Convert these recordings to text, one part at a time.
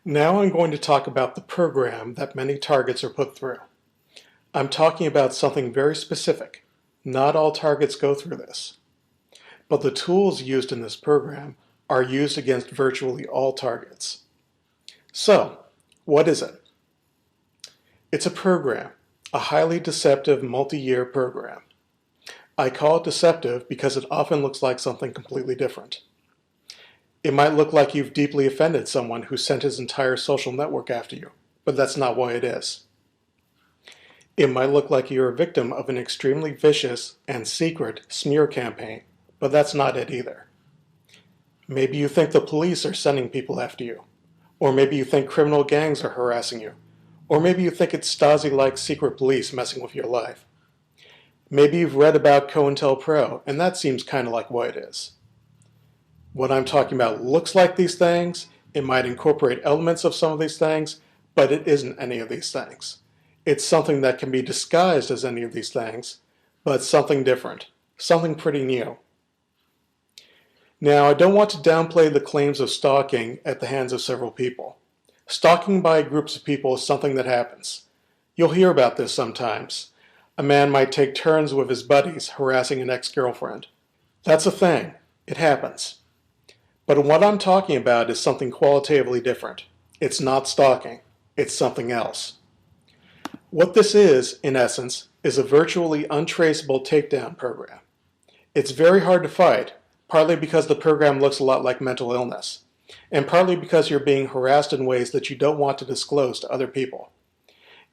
Now I'm going to talk about the program that many targets are put through. I'm talking about something very specific. Not all targets go through this. But the tools used in this program are used against virtually all targets. So, what is it? It's a program, a highly deceptive multi-year program. I call it deceptive because it often looks like something completely different. It might look like you've deeply offended someone who sent his entire social network after you, but that's not why it is. It might look like you're a victim of an extremely vicious and secret smear campaign, but that's not it either. Maybe you think the police are sending people after you, or maybe you think criminal gangs are harassing you, or maybe you think it's Stasi-like secret police messing with your life. Maybe you've read about COINTELPRO, and that seems kind of like what it is. What I'm talking about looks like these things, it might incorporate elements of some of these things, but it isn't any of these things. It's something that can be disguised as any of these things, but something different, something pretty new. Now, I don't want to downplay the claims of stalking at the hands of several people. Stalking by groups of people is something that happens. You'll hear about this sometimes. A man might take turns with his buddies harassing an ex-girlfriend. That's a thing. It happens. But what I'm talking about is something qualitatively different. It's not stalking. It's something else. What this is, in essence, is a virtually untraceable takedown program. It's very hard to fight, partly because the program looks a lot like mental illness, and partly because you're being harassed in ways that you don't want to disclose to other people.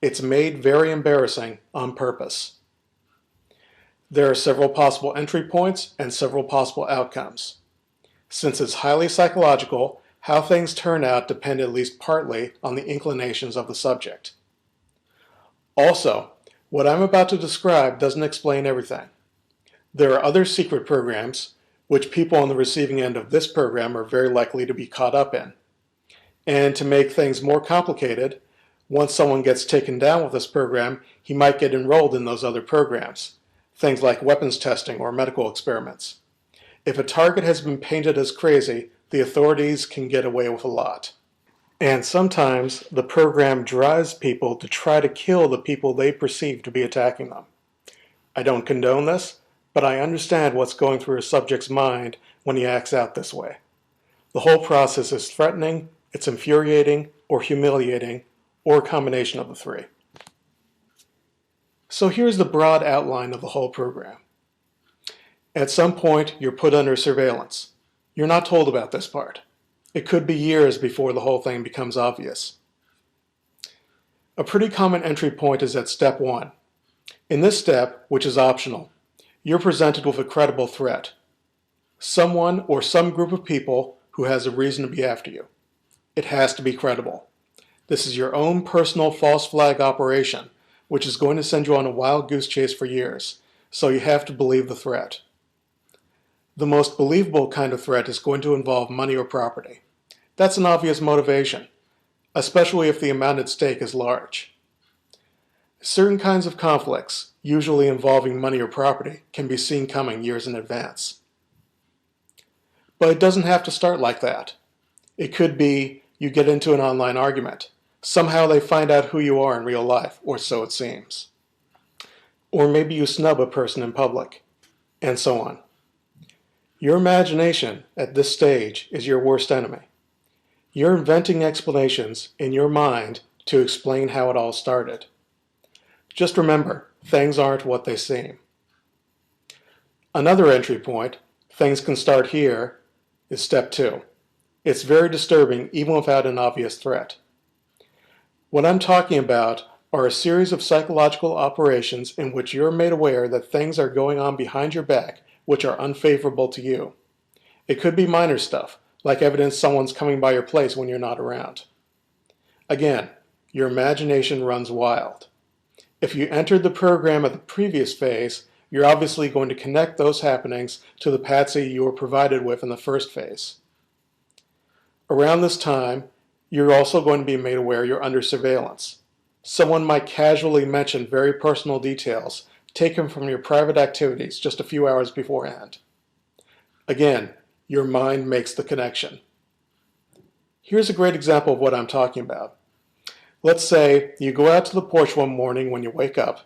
It's made very embarrassing on purpose. There are several possible entry points and several possible outcomes. Since it's highly psychological, how things turn out depend at least partly on the inclinations of the subject. Also, what I'm about to describe doesn't explain everything. There are other secret programs, which people on the receiving end of this program are very likely to be caught up in. And to make things more complicated, once someone gets taken down with this program, he might get enrolled in those other programs, things like weapons testing or medical experiments. If a target has been painted as crazy, the authorities can get away with a lot. And sometimes the program drives people to try to kill the people they perceive to be attacking them. I don't condone this, but I understand what's going through a subject's mind when he acts out this way. The whole process is threatening, it's infuriating, or humiliating, or a combination of the three. So here's the broad outline of the whole program. At some point, you're put under surveillance. You're not told about this part. It could be years before the whole thing becomes obvious. A pretty common entry point is at step 1. In this step, which is optional, you're presented with a credible threat. Someone or some group of people who has a reason to be after you. It has to be credible. This is your own personal false flag operation, which is going to send you on a wild goose chase for years, so you have to believe the threat. The most believable kind of threat is going to involve money or property. That's an obvious motivation, especially if the amount at stake is large. Certain kinds of conflicts, usually involving money or property, can be seen coming years in advance. But it doesn't have to start like that. It could be you get into an online argument. Somehow they find out who you are in real life, or so it seems. Or maybe you snub a person in public, and so on. Your imagination at this stage is your worst enemy. You're inventing explanations in your mind to explain how it all started. Just remember, things aren't what they seem. Another entry point, things can start here, is step 2. It's very disturbing even without an obvious threat. What I'm talking about are a series of psychological operations in which you're made aware that things are going on behind your back which are unfavorable to you. It could be minor stuff, like evidence someone's coming by your place when you're not around. Again, your imagination runs wild. If you entered the program at the previous phase, you're obviously going to connect those happenings to the patsy you were provided with in the first phase. Around this time, you're also going to be made aware you're under surveillance. Someone might casually mention very personal details taken from your private activities just a few hours beforehand. Again, your mind makes the connection. Here's a great example of what I'm talking about. Let's say you go out to the porch one morning when you wake up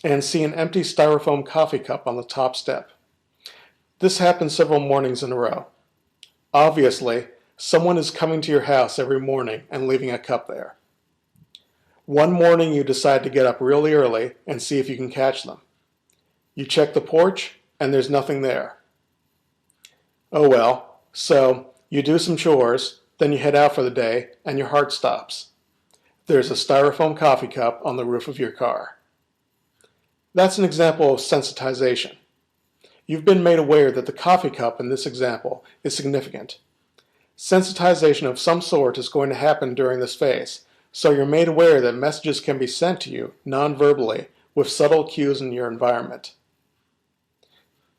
and see an empty styrofoam coffee cup on the top step. This happens several mornings in a row. Obviously, someone is coming to your house every morning and leaving a cup there. One morning you decide to get up really early and see if you can catch them. You check the porch and there's nothing there. Oh well, so you do some chores, then you head out for the day and your heart stops. There's a styrofoam coffee cup on the roof of your car. That's an example of sensitization. You've been made aware that the coffee cup in this example is significant. Sensitization of some sort is going to happen during this phase, so you're made aware that messages can be sent to you non-verbally with subtle cues in your environment.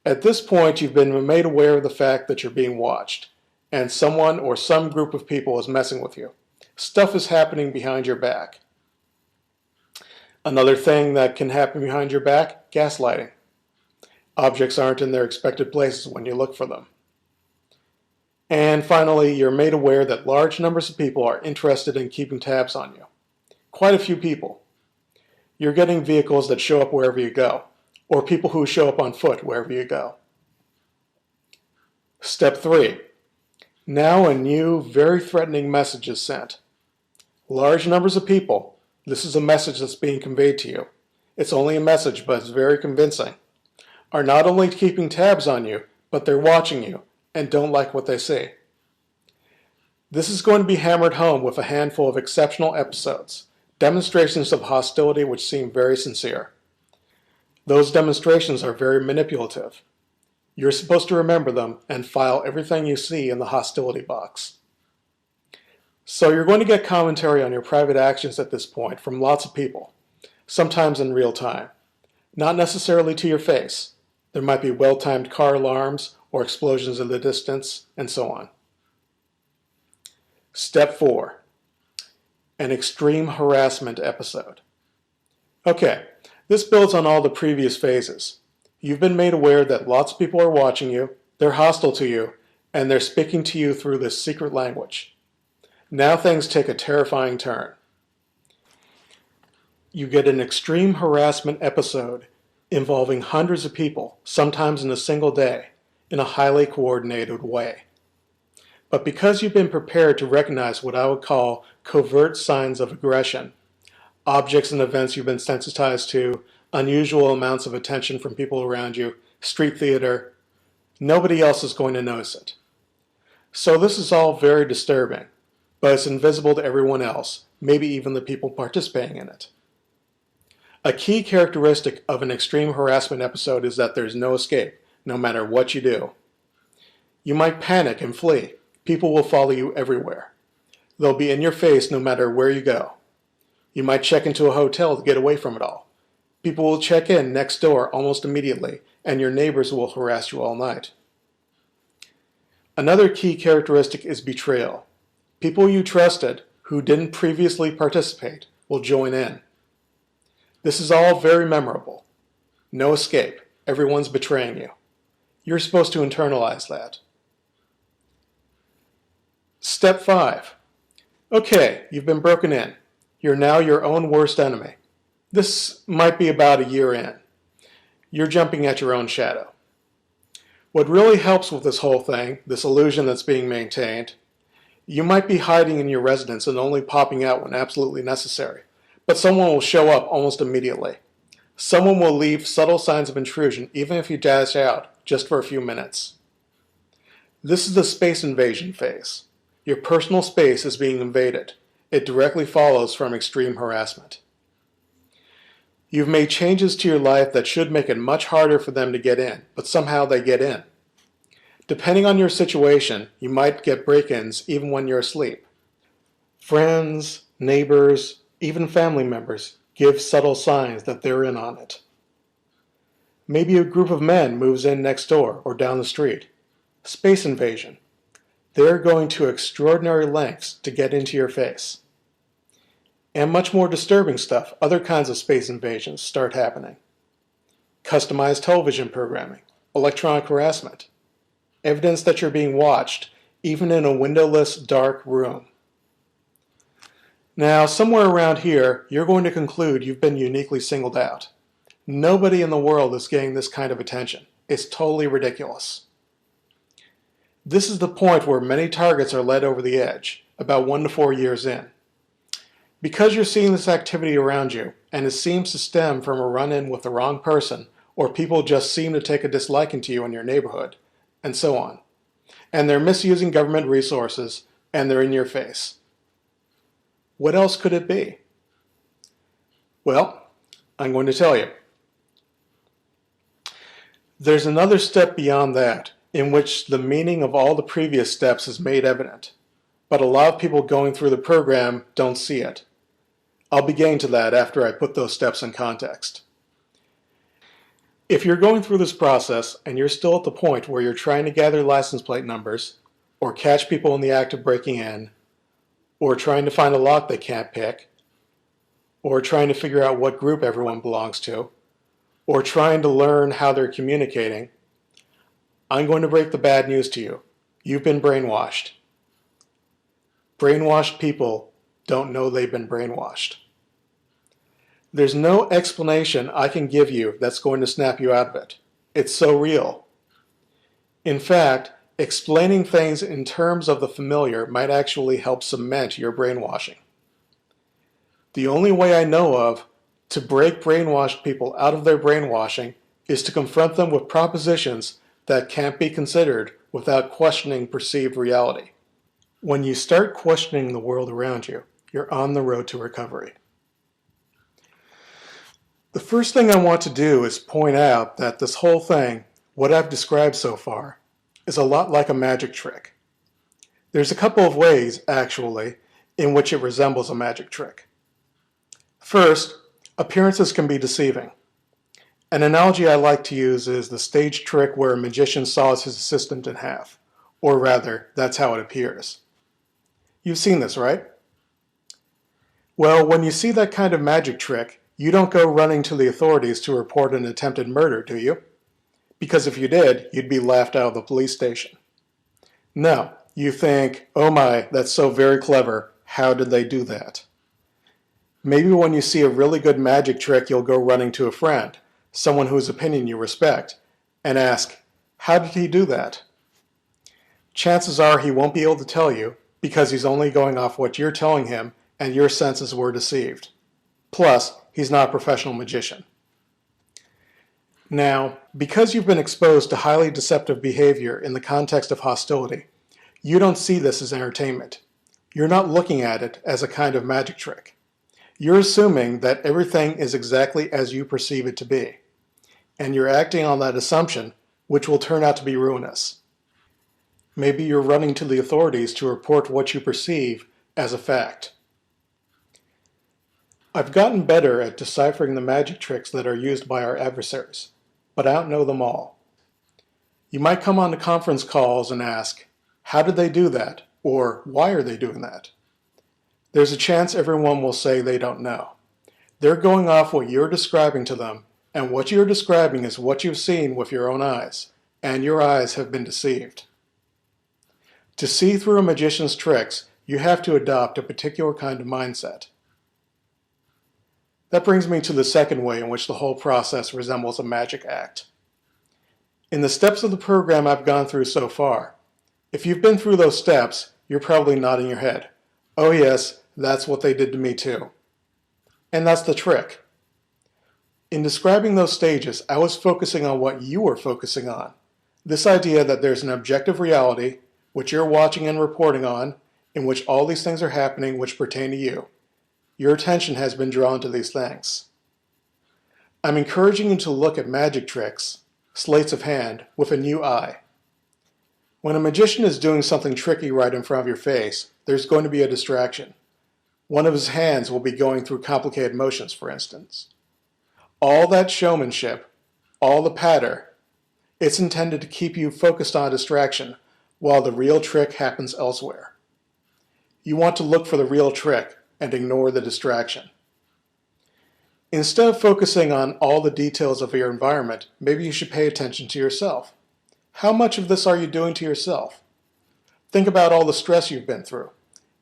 At this point, you've been made aware of the fact that you're being watched, and someone or some group of people is messing with you. Stuff is happening behind your back. Another thing that can happen behind your back, gaslighting. Objects aren't in their expected places when you look for them. And finally, you're made aware that large numbers of people are interested in keeping tabs on you. Quite a few people. You're getting vehicles that show up wherever you go, or people who show up on foot wherever you go. Step 3. Now a new, very threatening message is sent. Large numbers of people. This is a message that's being conveyed to you. It's only a message, but it's very convincing. Are not only keeping tabs on you, but they're watching you and don't like what they see. This is going to be hammered home with a handful of exceptional episodes, demonstrations of hostility which seem very sincere. Those demonstrations are very manipulative. You're supposed to remember them and file everything you see in the hostility box. So you're going to get commentary on your private actions at this point from lots of people, sometimes in real time. Not necessarily to your face. There might be well-timed car alarms or explosions in the distance, and so on. Step 4. An extreme harassment episode. Okay, this builds on all the previous phases. You've been made aware that lots of people are watching you, they're hostile to you, and they're speaking to you through this secret language. Now things take a terrifying turn. You get an extreme harassment episode involving hundreds of people, sometimes in a single day, in a highly coordinated way. But because you've been prepared to recognize what I would call covert signs of aggression, objects and events you've been sensitized to, unusual amounts of attention from people around you, street theater, nobody else is going to notice it. So this is all very disturbing, but it's invisible to everyone else, maybe even the people participating in it. A key characteristic of an extreme harassment episode is that there's no escape, no matter what you do. You might panic and flee. People will follow you everywhere. They'll be in your face no matter where you go. You might check into a hotel to get away from it all. People will check in next door almost immediately, and your neighbors will harass you all night. Another key characteristic is betrayal. People you trusted, who didn't previously participate, will join in. This is all very memorable. No escape. Everyone's betraying you. You're supposed to internalize that. Step 5. Okay, you've been broken in. You're now your own worst enemy. This might be about a year in. You're jumping at your own shadow. What really helps with this whole thing, this illusion that's being maintained, you might be hiding in your residence and only popping out when absolutely necessary, but someone will show up almost immediately. Someone will leave subtle signs of intrusion even if you dash out just for a few minutes. This is the space invasion phase. Your personal space is being invaded. It directly follows from extreme harassment. You've made changes to your life that should make it much harder for them to get in, but somehow they get in. Depending on your situation, you might get break-ins even when you're asleep. Friends, neighbors, even family members give subtle signs that they're in on it. Maybe a group of men moves in next door or down the street. Space invasion. They're going to extraordinary lengths to get into your face. And much more disturbing stuff, other kinds of space invasions start happening. Customized television programming, electronic harassment, evidence that you're being watched, even in a windowless, dark room. Now, somewhere around here, you're going to conclude you've been uniquely singled out. Nobody in the world is getting this kind of attention. It's totally ridiculous. This is the point where many targets are led over the edge, about 1 to 4 years in. Because you're seeing this activity around you, and it seems to stem from a run-in with the wrong person, or people just seem to take a disliking to you in your neighborhood, and so on. And they're misusing government resources, and they're in your face. What else could it be? Well, I'm going to tell you. There's another step beyond that, in which the meaning of all the previous steps is made evident, but a lot of people going through the program don't see it. I'll be getting to that after I put those steps in context. If you're going through this process and you're still at the point where you're trying to gather license plate numbers, or catch people in the act of breaking in, or trying to find a lock they can't pick, or trying to figure out what group everyone belongs to, or trying to learn how they're communicating, I'm going to break the bad news to you. You've been brainwashed. Brainwashed people don't know they've been brainwashed. There's no explanation I can give you that's going to snap you out of it. It's so real. In fact, explaining things in terms of the familiar might actually help cement your brainwashing. The only way I know of to break brainwashed people out of their brainwashing is to confront them with propositions that can't be considered without questioning perceived reality. When you start questioning the world around you, you're on the road to recovery. The first thing I want to do is point out that this whole thing, what I've described so far, is a lot like a magic trick. There's a couple of ways, actually, in which it resembles a magic trick. First, appearances can be deceiving. An analogy I like to use is the stage trick where a magician saws his assistant in half, or rather, that's how it appears. You've seen this, right? Well, when you see that kind of magic trick, you don't go running to the authorities to report an attempted murder, do you? Because if you did, you'd be laughed out of the police station. No, you think, oh my, that's so very clever, how did they do that? Maybe when you see a really good magic trick, you'll go running to a friend, someone whose opinion you respect, and ask, how did he do that? Chances are he won't be able to tell you, because he's only going off what you're telling him, and your senses were deceived. Plus, he's not a professional magician. Now, because you've been exposed to highly deceptive behavior in the context of hostility, you don't see this as entertainment. You're not looking at it as a kind of magic trick. You're assuming that everything is exactly as you perceive it to be, and you're acting on that assumption, which will turn out to be ruinous. Maybe you're running to the authorities to report what you perceive as a fact. I've gotten better at deciphering the magic tricks that are used by our adversaries, but I don't know them all. You might come on to conference calls and ask, how did they do that? Or why are they doing that? There's a chance everyone will say they don't know. They're going off what you're describing to them, and what you're describing is what you've seen with your own eyes, and your eyes have been deceived. To see through a magician's tricks, you have to adopt a particular kind of mindset. That brings me to the second way in which the whole process resembles a magic act. In the steps of the program I've gone through so far, if you've been through those steps, you're probably nodding your head. Oh yes, that's what they did to me too. And that's the trick. In describing those stages, I was focusing on what you were focusing on. This idea that there's an objective reality, which you're watching and reporting on, in which all these things are happening which pertain to you. Your attention has been drawn to these things. I'm encouraging you to look at magic tricks, sleights of hand, with a new eye. When a magician is doing something tricky right in front of your face, there's going to be a distraction. One of his hands will be going through complicated motions, for instance. All that showmanship, all the patter, it's intended to keep you focused on a distraction while the real trick happens elsewhere. You want to look for the real trick and ignore the distraction. Instead of focusing on all the details of your environment, maybe you should pay attention to yourself. How much of this are you doing to yourself? Think about all the stress you've been through.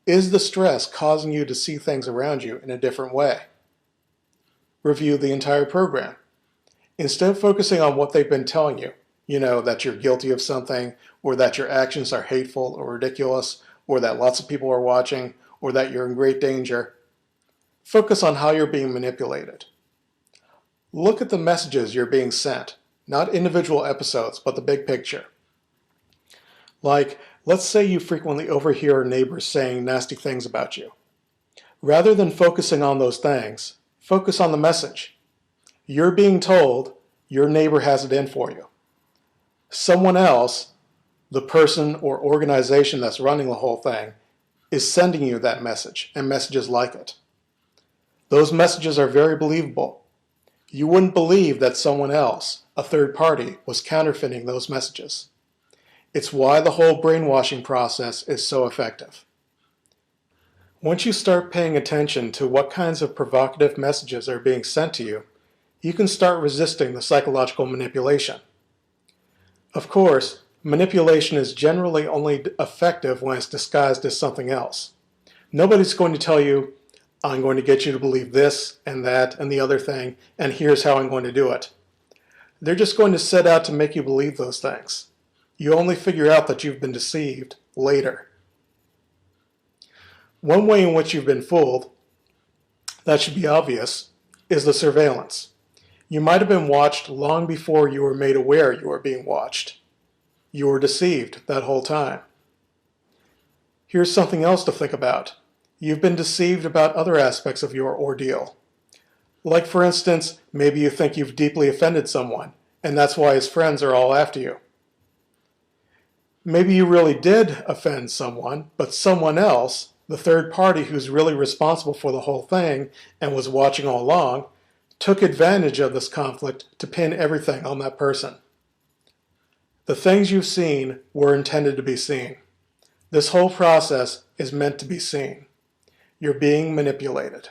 Is the stress causing you to see things around you in a different way? Review the entire program. Instead of focusing on what they've been telling you, that you're guilty of something, or that your actions are hateful or ridiculous, or that lots of people are watching, or that you're in great danger, focus on how you're being manipulated. Look at the messages you're being sent, not individual episodes, but the big picture. Like, let's say you frequently overhear neighbors saying nasty things about you. Rather than focusing on those things, focus on the message. You're being told your neighbor has it in for you. Someone else, the person or organization that's running the whole thing, is sending you that message and messages like it. Those messages are very believable. You wouldn't believe that someone else, a third party, was counterfeiting those messages. It's why the whole brainwashing process is so effective. Once you start paying attention to what kinds of provocative messages are being sent to you, you can start resisting the psychological manipulation. Of course, manipulation is generally only effective when it's disguised as something else. Nobody's going to tell you, I'm going to get you to believe this and that and the other thing, and here's how I'm going to do it. They're just going to set out to make you believe those things. You only figure out that you've been deceived later. One way in which you've been fooled, that should be obvious, is the surveillance. You might have been watched long before you were made aware you were being watched. You were deceived that whole time. Here's something else to think about. You've been deceived about other aspects of your ordeal. Like, for instance, maybe you think you've deeply offended someone, and that's why his friends are all after you. Maybe you really did offend someone, but someone else, the third party who's really responsible for the whole thing and was watching all along, took advantage of this conflict to pin everything on that person. The things you've seen were intended to be seen. This whole process is meant to be seen. You're being manipulated.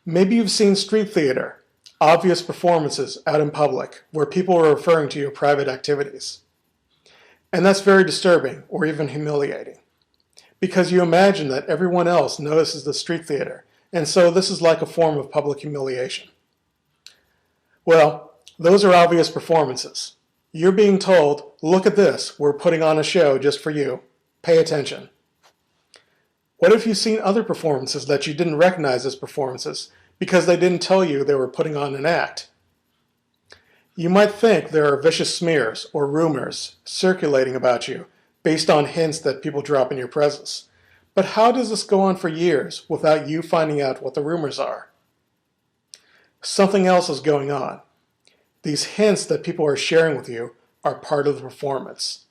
Maybe you've seen street theater, obvious performances out in public where people are referring to your private activities. And that's very disturbing or even humiliating, because you imagine that everyone else notices the street theater, and so this is like a form of public humiliation. Well, those are obvious performances. You're being told, look at this, we're putting on a show just for you. Pay attention. What if you've seen other performances that you didn't recognize as performances because they didn't tell you they were putting on an act? You might think there are vicious smears or rumors circulating about you based on hints that people drop in your presence. But how does this go on for years without you finding out what the rumors are? Something else is going on. These hints that people are sharing with you are part of the performance,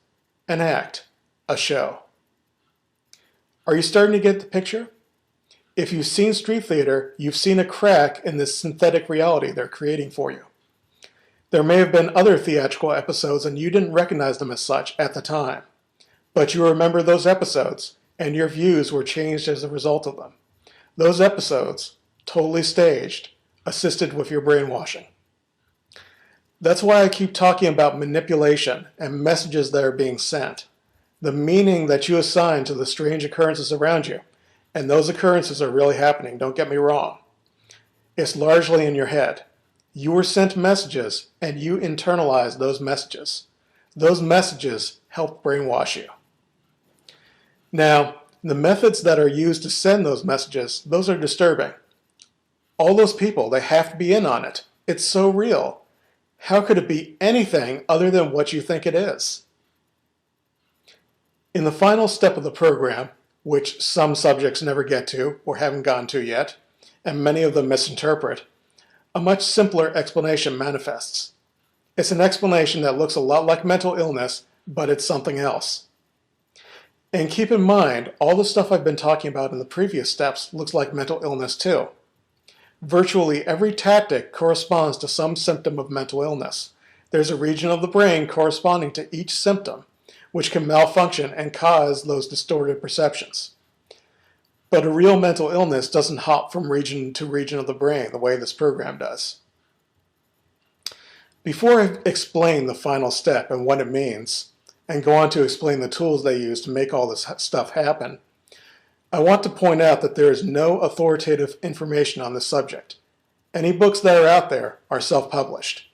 an act, a show. Are you starting to get the picture? If you've seen street theater, you've seen a crack in this synthetic reality they're creating for you. There may have been other theatrical episodes and you didn't recognize them as such at the time, but you remember those episodes and your views were changed as a result of them. Those episodes, totally staged, assisted with your brainwashing. That's why I keep talking about manipulation and messages that are being sent, the meaning that you assign to the strange occurrences around you. And those occurrences are really happening, don't get me wrong. It's largely in your head. You were sent messages and you internalize those messages. Those messages help brainwash you. Now, the methods that are used to send those messages, those are disturbing. All those people, they have to be in on it. It's so real. How could it be anything other than what you think it is? In the final step of the program, which some subjects never get to or haven't gotten to yet, and many of them misinterpret, a much simpler explanation manifests. It's an explanation that looks a lot like mental illness, but it's something else. And keep in mind, all the stuff I've been talking about in the previous steps looks like mental illness too. Virtually every tactic corresponds to some symptom of mental illness. There's a region of the brain corresponding to each symptom, which can malfunction and cause those distorted perceptions. But a real mental illness doesn't hop from region to region of the brain the way this program does. Before I explain the final step and what it means, and go on to explain the tools they use to make all this stuff happen, I want to point out that there is no authoritative information on this subject. Any books that are out there are self-published.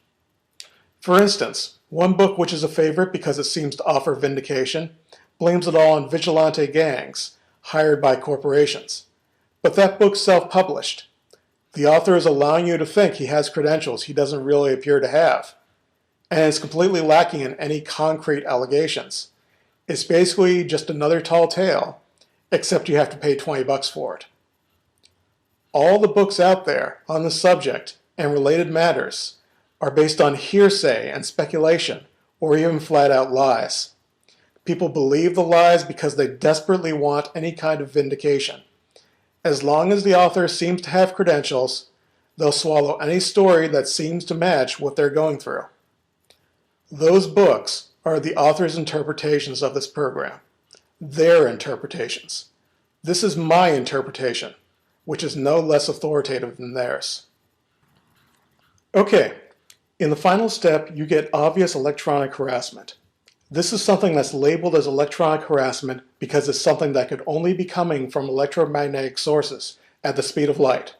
For instance, one book which is a favorite because it seems to offer vindication blames it all on vigilante gangs hired by corporations. But that book's self-published. The author is allowing you to think he has credentials he doesn't really appear to have, and it's completely lacking in any concrete allegations. It's basically just another tall tale, except you have to pay $20 for it. All the books out there on the subject and related matters are based on hearsay and speculation, or even flat-out lies. People believe the lies because they desperately want any kind of vindication. As long as the author seems to have credentials, they'll swallow any story that seems to match what they're going through. Those books are the author's interpretations of this program. Their interpretations. This is my interpretation, which is no less authoritative than theirs. Okay, in the final step, you get obvious electronic harassment. This is something that's labeled as electronic harassment because it's something that could only be coming from electromagnetic sources at the speed of light.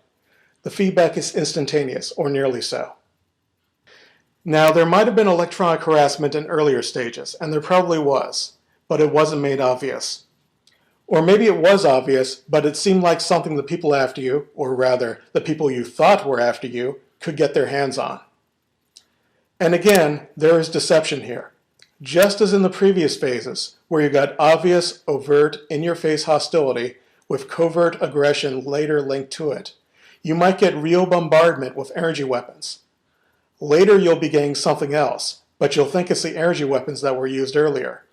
The feedback is instantaneous, or nearly so. Now, there might have been electronic harassment in earlier stages, and there probably was, but it wasn't made obvious. Or maybe it was obvious, but it seemed like something the people after you, or rather, the people you thought were after you, could get their hands on. And again, there is deception here. Just as in the previous phases, where you got obvious, overt, in-your-face hostility with covert aggression later linked to it, you might get real bombardment with energy weapons. Later you'll be getting something else, but you'll think it's the energy weapons that were used earlier.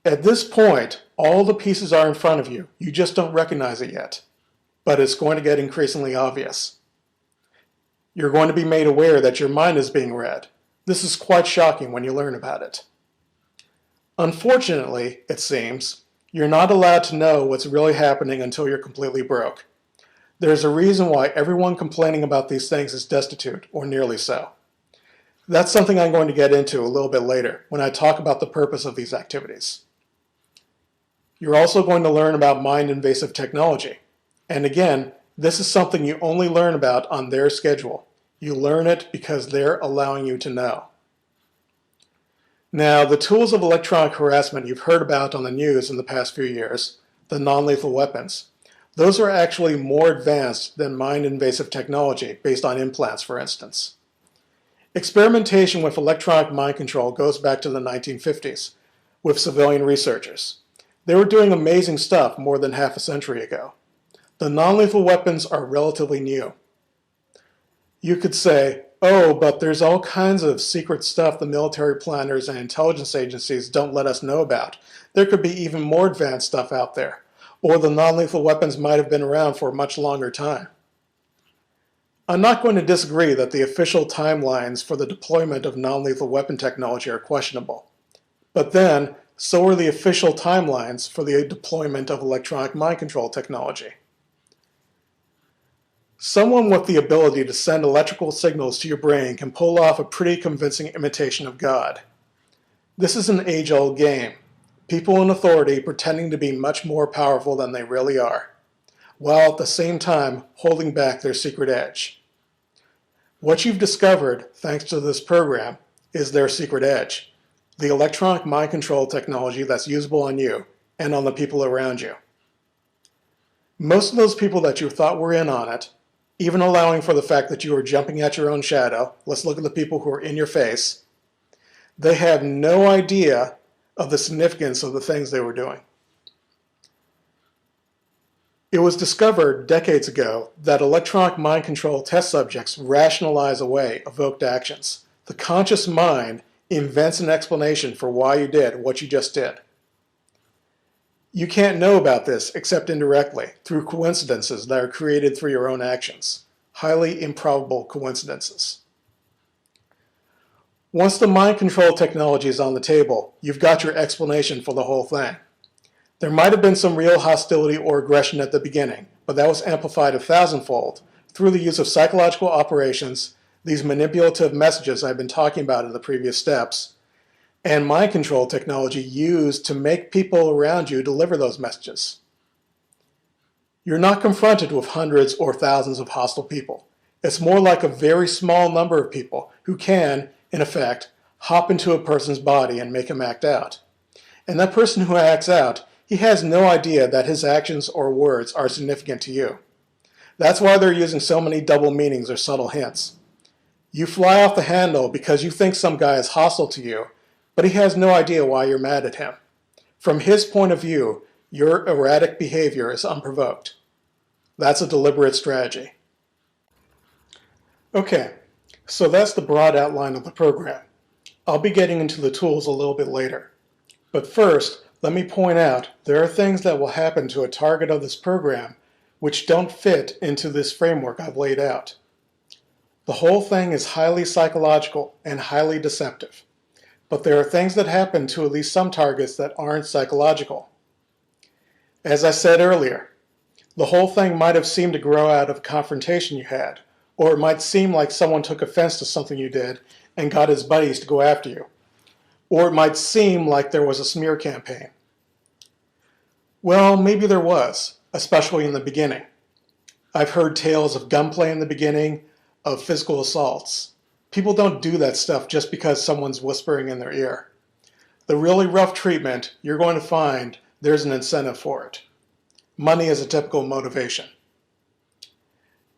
At this point, all the pieces are in front of you. You just don't recognize it yet, but it's going to get increasingly obvious. You're going to be made aware that your mind is being read. This is quite shocking when you learn about it. Unfortunately, it seems, you're not allowed to know what's really happening until you're completely broke. There's a reason why everyone complaining about these things is destitute, or nearly so. That's something I'm going to get into a little bit later when I talk about the purpose of these activities. You're also going to learn about mind-invasive technology. And again, this is something you only learn about on their schedule. You learn it because they're allowing you to know. Now, the tools of electronic harassment you've heard about on the news in the past few years, the non-lethal weapons, those are actually more advanced than mind-invasive technology based on implants, for instance. Experimentation with electronic mind control goes back to the 1950s with civilian researchers. They were doing amazing stuff more than half a century ago. The non-lethal weapons are relatively new. You could say, oh, but there's all kinds of secret stuff the military planners and intelligence agencies don't let us know about. There could be even more advanced stuff out there. Or the non-lethal weapons might have been around for a much longer time. I'm not going to disagree that the official timelines for the deployment of non-lethal weapon technology are questionable. But then, so are the official timelines for the deployment of electronic mind control technology. Someone with the ability to send electrical signals to your brain can pull off a pretty convincing imitation of God. This is an age-old game. People in authority pretending to be much more powerful than they really are, while at the same time holding back their secret edge. What you've discovered, thanks to this program, is their secret edge, the electronic mind control technology that's usable on you and on the people around you. Most of those people that you thought were in on it, even allowing for the fact that you were jumping at your own shadow, let's look at the people who are in your face, they have no idea of the significance of the things they were doing. It was discovered decades ago that electronic mind control test subjects rationalize away evoked actions. The conscious mind invents an explanation for why you did what you just did. You can't know about this except indirectly, through coincidences that are created through your own actions. Highly improbable coincidences. Once the mind control technology is on the table, you've got your explanation for the whole thing. There might have been some real hostility or aggression at the beginning, but that was amplified 1,000-fold through the use of psychological operations, these manipulative messages I've been talking about in the previous steps, and mind control technology used to make people around you deliver those messages. You're not confronted with hundreds or thousands of hostile people. It's more like a very small number of people who can, in effect, hop into a person's body and make him act out. And that person who acts out, he has no idea that his actions or words are significant to you. That's why they're using so many double meanings or subtle hints. You fly off the handle because you think some guy is hostile to you, but he has no idea why you're mad at him. From his point of view, your erratic behavior is unprovoked. That's a deliberate strategy. Okay, so that's the broad outline of the program. I'll be getting into the tools a little bit later. But first, let me point out there are things that will happen to a target of this program which don't fit into this framework I've laid out. The whole thing is highly psychological and highly deceptive. But there are things that happen to at least some targets that aren't psychological. As I said earlier, the whole thing might have seemed to grow out of a confrontation you had, or it might seem like someone took offense to something you did and got his buddies to go after you. Or it might seem like there was a smear campaign. Well, maybe there was, especially in the beginning. I've heard tales of gunplay in the beginning, of physical assaults. People don't do that stuff just because someone's whispering in their ear. The really rough treatment, you're going to find there's an incentive for it. Money is a typical motivation.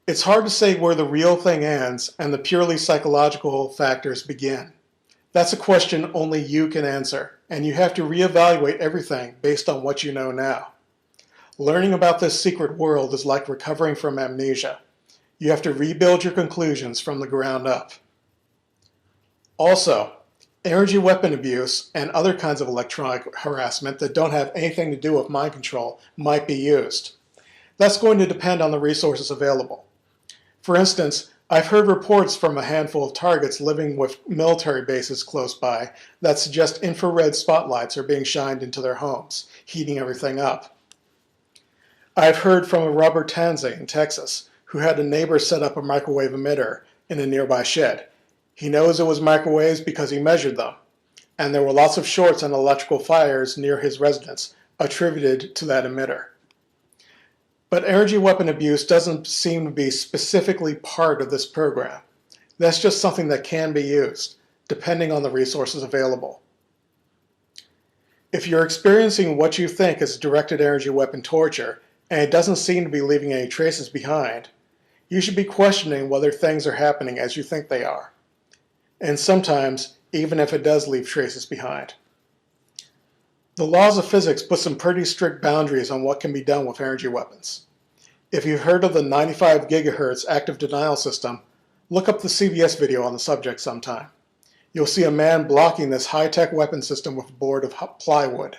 It's hard to say where the real thing ends and the purely psychological factors begin. That's a question only you can answer, and you have to reevaluate everything based on what you know now. Learning about this secret world is like recovering from amnesia. You have to rebuild your conclusions from the ground up. Also, energy weapon abuse and other kinds of electronic harassment that don't have anything to do with mind control might be used. That's going to depend on the resources available. For instance, I've heard reports from a handful of targets living with military bases close by that suggest infrared spotlights are being shined into their homes, heating everything up. I've heard from a Robert Tanzi in Texas who had a neighbor set up a microwave emitter in a nearby shed. He knows it was microwaves because he measured them, and there were lots of shorts and electrical fires near his residence attributed to that emitter. But energy weapon abuse doesn't seem to be specifically part of this program. That's just something that can be used, depending on the resources available. If you're experiencing what you think is directed energy weapon torture, and it doesn't seem to be leaving any traces behind, you should be questioning whether things are happening as you think they are. And sometimes, even if it does leave traces behind. The laws of physics put some pretty strict boundaries on what can be done with energy weapons. If you've heard of the 95 gigahertz active denial system, look up the CBS video on the subject sometime. You'll see a man blocking this high-tech weapon system with a board of plywood.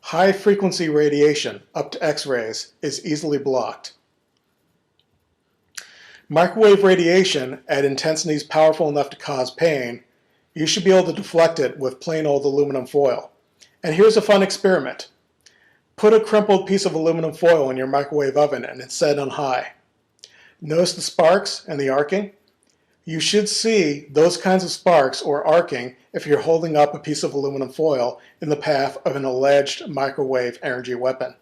High-frequency radiation, up to X-rays, is easily blocked. Microwave radiation, at intensities powerful enough to cause pain, you should be able to deflect it with plain old aluminum foil. And here's a fun experiment. Put a crumpled piece of aluminum foil in your microwave oven and it's set on high. Notice the sparks and the arcing? You should see those kinds of sparks or arcing if you're holding up a piece of aluminum foil in the path of an alleged microwave energy weapon.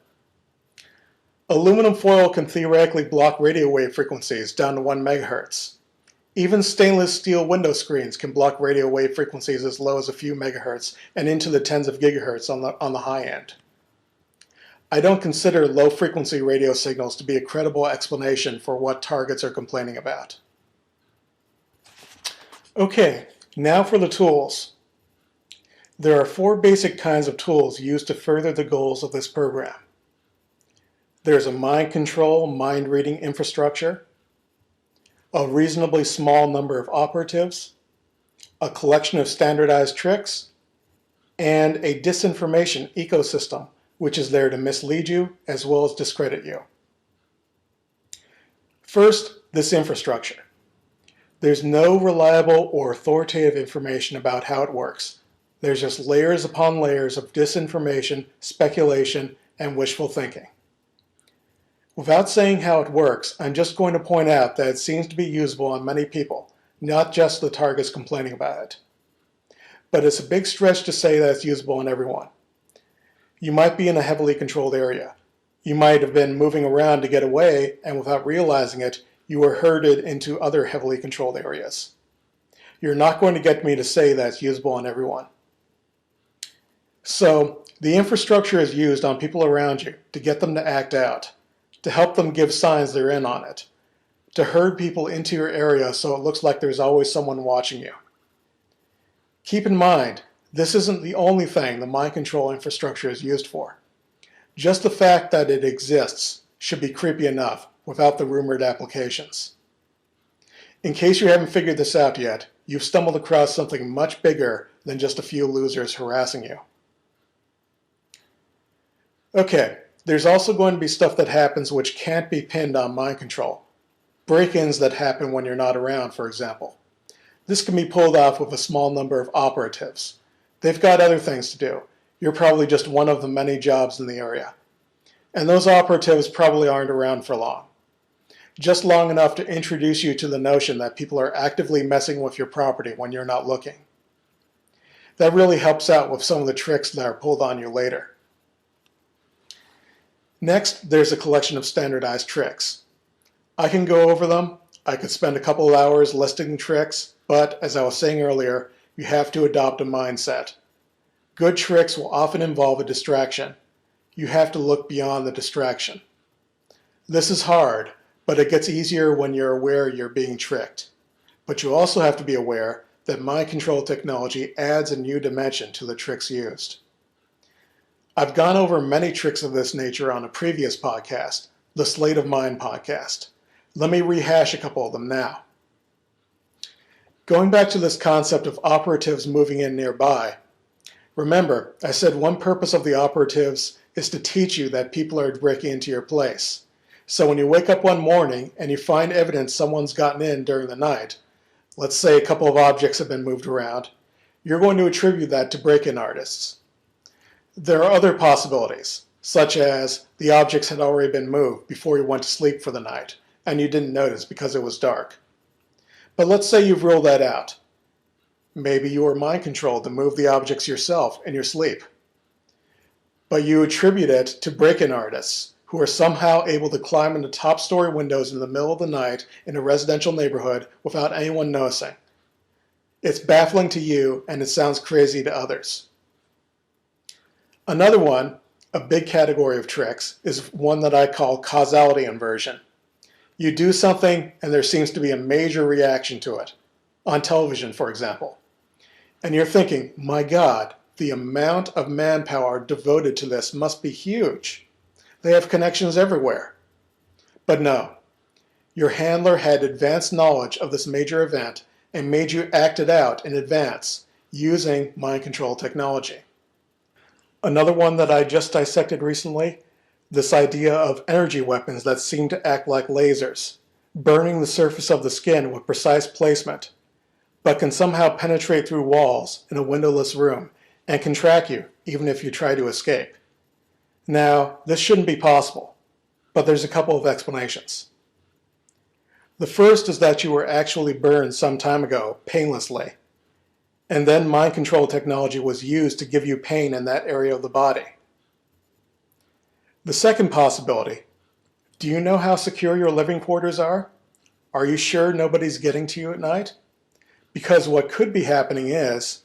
Aluminum foil can theoretically block radio wave frequencies down to 1 megahertz. Even stainless steel window screens can block radio wave frequencies as low as a few megahertz and into the tens of gigahertz on the high end. I don't consider low-frequency radio signals to be a credible explanation for what targets are complaining about. Okay, now for the tools. There are 4 basic kinds of tools used to further the goals of this program. There's a mind control, mind reading infrastructure, a reasonably small number of operatives, a collection of standardized tricks, and a disinformation ecosystem, which is there to mislead you as well as discredit you. First, this infrastructure. There's no reliable or authoritative information about how it works. There's just layers upon layers of disinformation, speculation, and wishful thinking. Without saying how it works, I'm just going to point out that it seems to be usable on many people, not just the targets complaining about it. but it's a big stretch to say that it's usable on everyone. You might be in a heavily controlled area. You might have been moving around to get away, and without realizing it, you were herded into other heavily controlled areas. You're not going to get me to say that it's usable on everyone. So, the infrastructure is used on people around you to get them to act out, to help them give signs they're in on it, to herd people into your area so it looks like there's always someone watching you. Keep in mind, this isn't the only thing the mind control infrastructure is used for. Just the fact that it exists should be creepy enough without the rumored applications. In case you haven't figured this out yet, you've stumbled across something much bigger than just a few losers harassing you. Okay, there's also going to be stuff that happens which can't be pinned on mind control. Break-ins that happen when you're not around, for example. This can be pulled off with a small number of operatives. They've got other things to do. You're probably just one of the many jobs in the area. And those operatives probably aren't around for long. Just long enough to introduce you to the notion that people are actively messing with your property when you're not looking. That really helps out with some of the tricks that are pulled on you later. Next, there's a collection of standardized tricks. I can go over them. I could spend a couple of hours listing tricks, but as I was saying earlier, you have to adopt a mindset. Good tricks will often involve a distraction. You have to look beyond the distraction. This is hard, but it gets easier when you're aware you're being tricked. But you also have to be aware that mind control technology adds a new dimension to the tricks used. I've gone over many tricks of this nature on a previous podcast, the Sleight of Mind podcast. Let me rehash a couple of them now. Going back to this concept of operatives moving in nearby, remember, I said one purpose of the operatives is to teach you that people are breaking into your place. So when you wake up one morning and you find evidence someone's gotten in during the night, let's say a couple of objects have been moved around, you're going to attribute that to break-in artists. There are other possibilities, such as the objects had already been moved before you went to sleep for the night, and you didn't notice because it was dark. But let's say you've ruled that out. Maybe you were mind controlled to move the objects yourself in your sleep. But you attribute it to break-in artists who are somehow able to climb into top-story windows in the middle of the night in a residential neighborhood without anyone noticing. It's baffling to you, and it sounds crazy to others. Another one, a big category of tricks, is one that I call causality inversion. You do something and there seems to be a major reaction to it, on television for example. And you're thinking, my God, the amount of manpower devoted to this must be huge. They have connections everywhere. But no, your handler had advanced knowledge of this major event and made you act it out in advance using mind control technology. Another one that I just dissected recently, this idea of energy weapons that seem to act like lasers, burning the surface of the skin with precise placement, but can somehow penetrate through walls in a windowless room and can track you even if you try to escape. Now, this shouldn't be possible, but there's a couple of explanations. The first is that you were actually burned some time ago, painlessly, and then mind control technology was used to give you pain in that area of the body. The second possibility, do you know how secure your living quarters are? Are you sure nobody's getting to you at night? Because what could be happening is,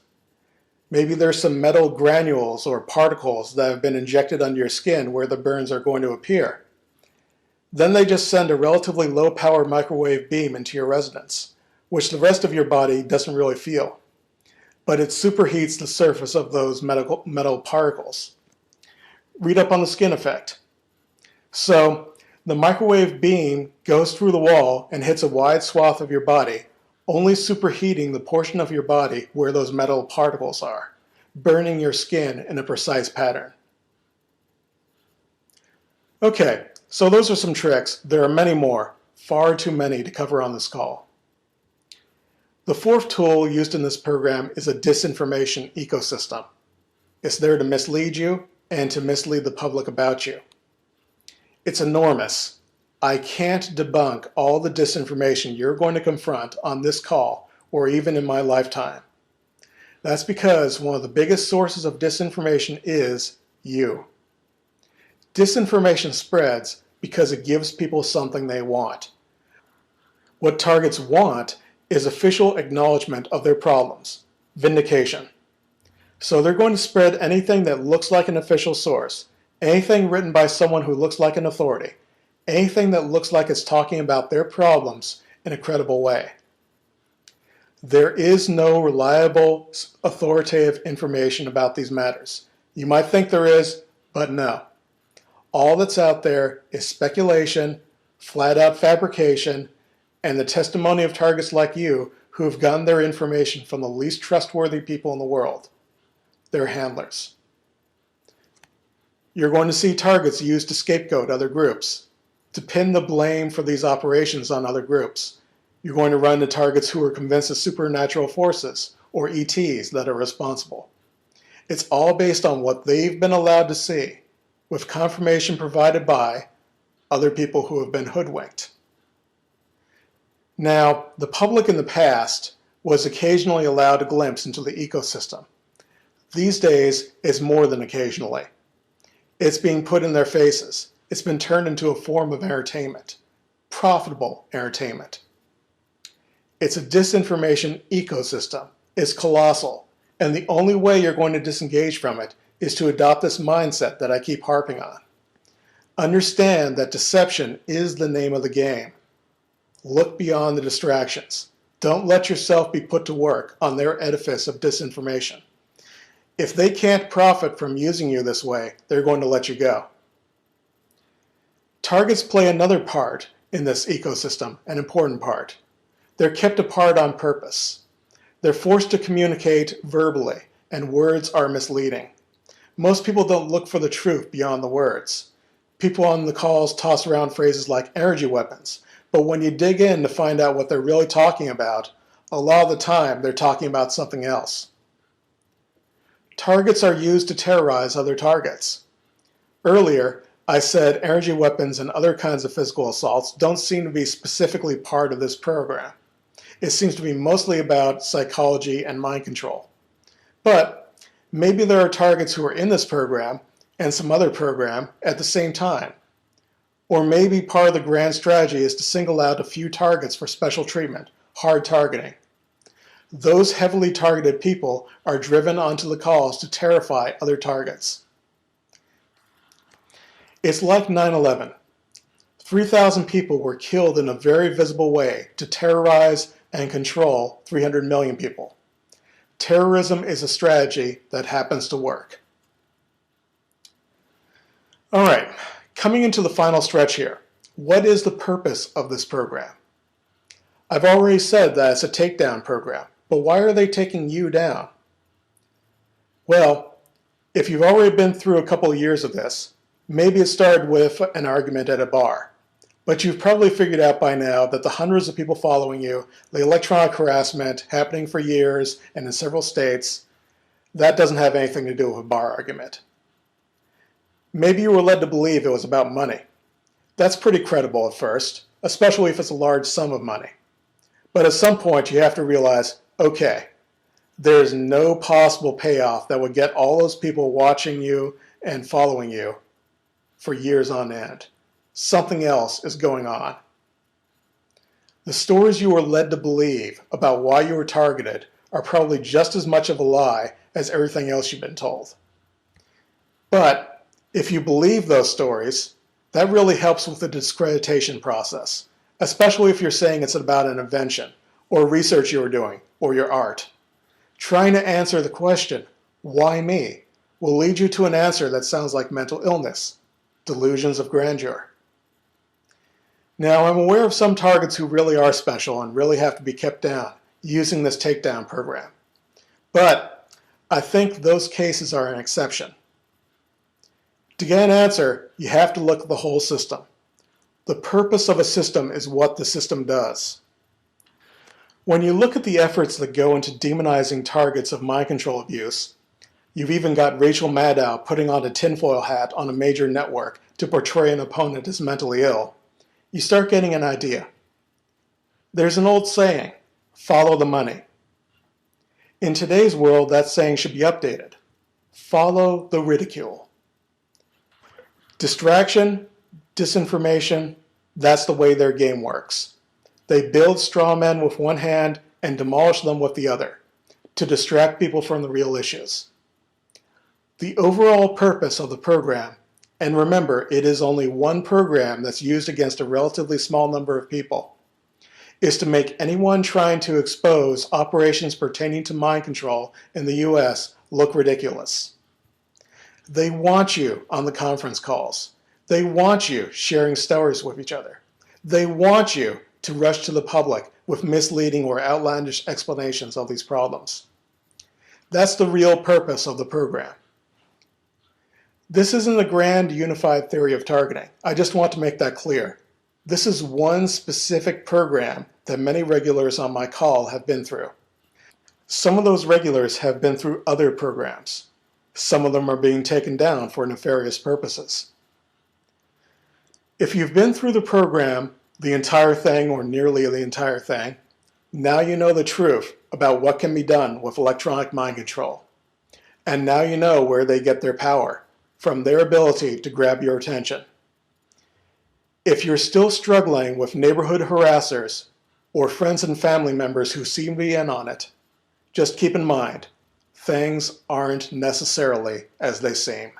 maybe there's some metal granules or particles that have been injected under your skin where the burns are going to appear. Then they just send a relatively low-power microwave beam into your residence, which the rest of your body doesn't really feel. But it superheats the surface of those metal particles. Read up on the skin effect. So, the microwave beam goes through the wall and hits a wide swath of your body, only superheating the portion of your body where those metal particles are, burning your skin in a precise pattern. Okay, so those are some tricks. There are many more, far too many to cover on this call. The fourth tool used in this program is a disinformation ecosystem. It's there to mislead you and to mislead the public about you. It's enormous. I can't debunk all the disinformation you're going to confront on this call or even in my lifetime. That's because one of the biggest sources of disinformation is you. Disinformation spreads because it gives people something they want. What targets want is official acknowledgement of their problems, vindication. So they're going to spread anything that looks like an official source, anything written by someone who looks like an authority, anything that looks like it's talking about their problems in a credible way. There is no reliable, authoritative information about these matters. You might think there is, but no. All that's out there is speculation, flat-out fabrication, and the testimony of targets like you who have gotten their information from the least trustworthy people in the world, their handlers. You're going to see targets used to scapegoat other groups, to pin the blame for these operations on other groups. You're going to run into targets who are convinced of supernatural forces, or ETs, that are responsible. It's all based on what they've been allowed to see, with confirmation provided by other people who have been hoodwinked. Now, the public in the past was occasionally allowed a glimpse into the ecosystem. These days, it's more than occasionally. It's being put in their faces. It's been turned into a form of entertainment, profitable entertainment. It's a disinformation ecosystem. It's colossal, and the only way you're going to disengage from it is to adopt this mindset that I keep harping on. Understand that deception is the name of the game. Look beyond the distractions. Don't let yourself be put to work on their edifice of disinformation. If they can't profit from using you this way, they're going to let you go. Targets play another part in this ecosystem, an important part. They're kept apart on purpose. They're forced to communicate verbally, and words are misleading. Most people don't look for the truth beyond the words. People on the calls toss around phrases like energy weapons, but when you dig in to find out what they're really talking about, a lot of the time they're talking about something else. Targets are used to terrorize other targets. Earlier, I said energy weapons and other kinds of physical assaults don't seem to be specifically part of this program. It seems to be mostly about psychology and mind control. But maybe there are targets who are in this program and some other program at the same time. Or maybe part of the grand strategy is to single out a few targets for special treatment, hard targeting. Those heavily targeted people are driven onto the calls to terrify other targets. It's like 9/11. 3,000 people were killed in a very visible way to terrorize and control 300 million people. Terrorism is a strategy that happens to work. All right, coming into the final stretch here. What is the purpose of this program? I've already said that it's a takedown program, but why are they taking you down? Well, if you've already been through a couple of years of this, maybe it started with an argument at a bar. But you've probably figured out by now that the hundreds of people following you, the electronic harassment happening for years and in several states, that doesn't have anything to do with a bar argument. Maybe you were led to believe it was about money. That's pretty credible at first, especially if it's a large sum of money. But at some point you have to realize, okay, there's no possible payoff that would get all those people watching you and following you for years on end. Something else is going on. The stories you were led to believe about why you were targeted are probably just as much of a lie as everything else you've been told. But if you believe those stories, that really helps with the discreditation process, especially if you're saying it's about an invention, or research you were doing, or your art. Trying to answer the question, why me, will lead you to an answer that sounds like mental illness, delusions of grandeur. Now, I'm aware of some targets who really are special and really have to be kept down using this takedown program. But I think those cases are an exception. To get an answer, you have to look at the whole system. The purpose of a system is what the system does. When you look at the efforts that go into demonizing targets of mind control abuse, you've even got Rachel Maddow putting on a tinfoil hat on a major network to portray an opponent as mentally ill, you start getting an idea. There's an old saying, follow the money. In today's world, that saying should be updated. Follow the ridicule. Distraction, disinformation, that's the way their game works. They build straw men with one hand and demolish them with the other, to distract people from the real issues. The overall purpose of the program, and remember, it is only one program that's used against a relatively small number of people, is to make anyone trying to expose operations pertaining to mind control in the US look ridiculous. They want you on the conference calls. They want you sharing stories with each other. They want you to rush to the public with misleading or outlandish explanations of these problems. That's the real purpose of the program. This isn't a grand unified theory of targeting. I just want to make that clear. This is one specific program that many regulars on my call have been through. Some of those regulars have been through other programs. Some of them are being taken down for nefarious purposes. If you've been through the program, the entire thing or nearly the entire thing, now you know the truth about what can be done with electronic mind control. And now you know where they get their power, from their ability to grab your attention. If you're still struggling with neighborhood harassers or friends and family members who seem to be in on it, just keep in mind, things aren't necessarily as they seem.